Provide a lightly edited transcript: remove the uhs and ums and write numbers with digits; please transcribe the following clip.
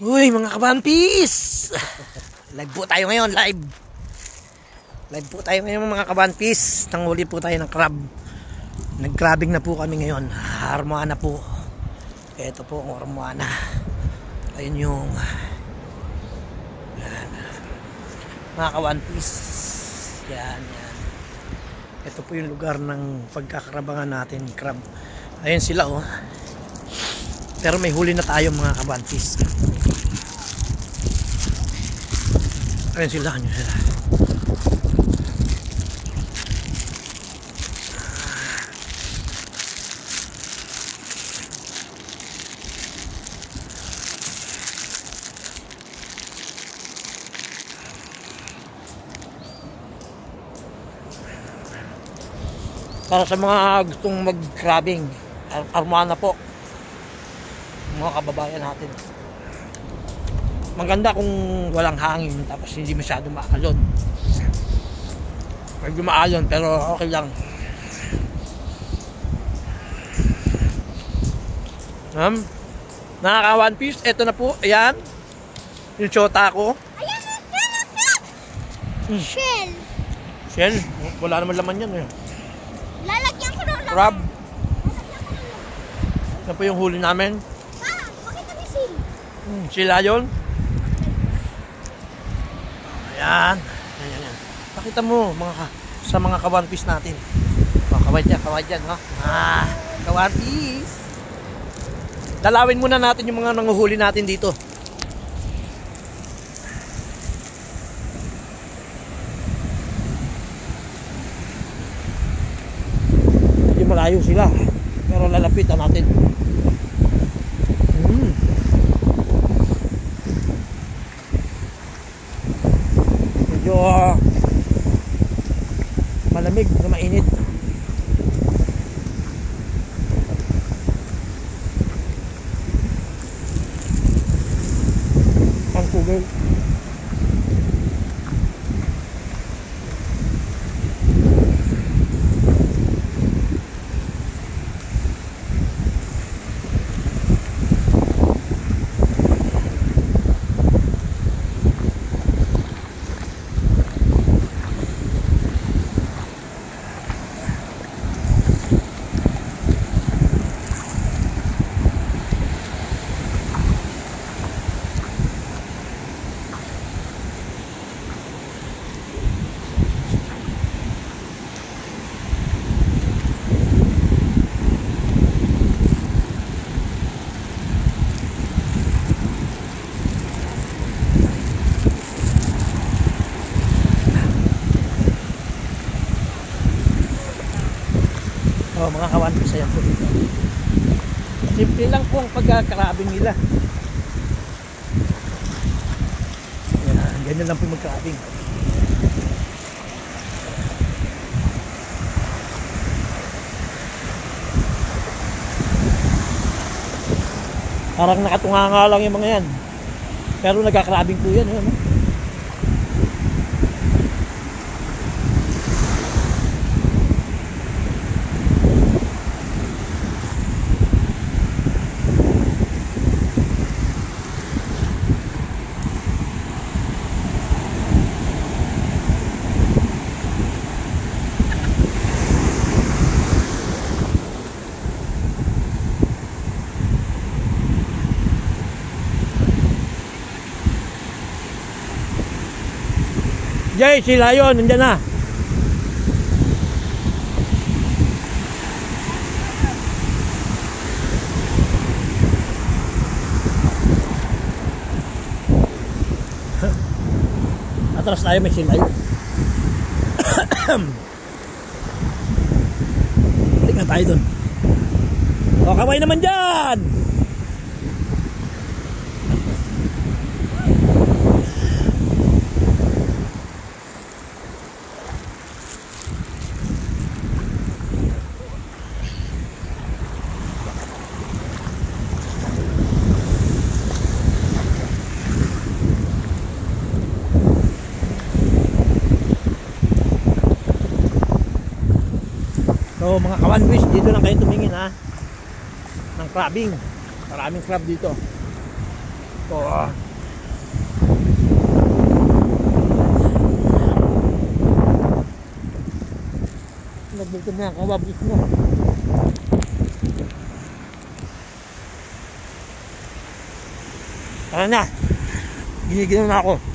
Uy mga kabanpis, live po tayo ngayon, live po tayo ngayon mga kabanpis. Nanghuli po tayo ng crab. Nag-crabbing na po kami ngayon. Armuana po. Ito po ang armuana. Ayun yung yan. Mga kabanpis, yan. Ito po yung lugar ng pagkakarabangan natin, crab. Ayun sila oh. Pero may huli na tayo mga kabanpis. Ayun sila, ayun sila. Para sa mga gustong mag-crabbing, Armuana po, mga kababayan natin. Maganda kung walang hangin tapos hindi masyado maalon. Medyo maalon pero okay lang. Nakaka one piece, eto na po, ayan. Yung chota ko. Shell. Shell? Wala naman laman yan eh. Lalagyan ko ng Crab. Yan po yung huli namin. Bakit kami sil? Sila yun. Ayan. Ayan. Pakita mo sa mga ka-one piece natin. Kawad dyan, no? Ka-one piece. Dalawin muna natin yung mga nanguhuli natin dito. Hindi malayo sila. Pero lalapitan natin. Medyo malamig na mainit. Ang kugel. Oh, mga kawan ko sa yan po dito. Simple lang po ang pagkakarabing nila. Yan, ganyan lang po magkarabing. Parang nakatunganga lang yung mga yan. Pero nagkakarabing po yan. Ano? Jay, sila yun, nandiyan na. Atras tayo, may sila yun. Balik na tayo dun. O, kamay naman dyan! So mga kawanwish, dito lang kayo tumingin ha ng crabbing. Maraming crab dito. Oh. Nagbutin na ang kawabis mo. Tara na. Giniginaw na ako.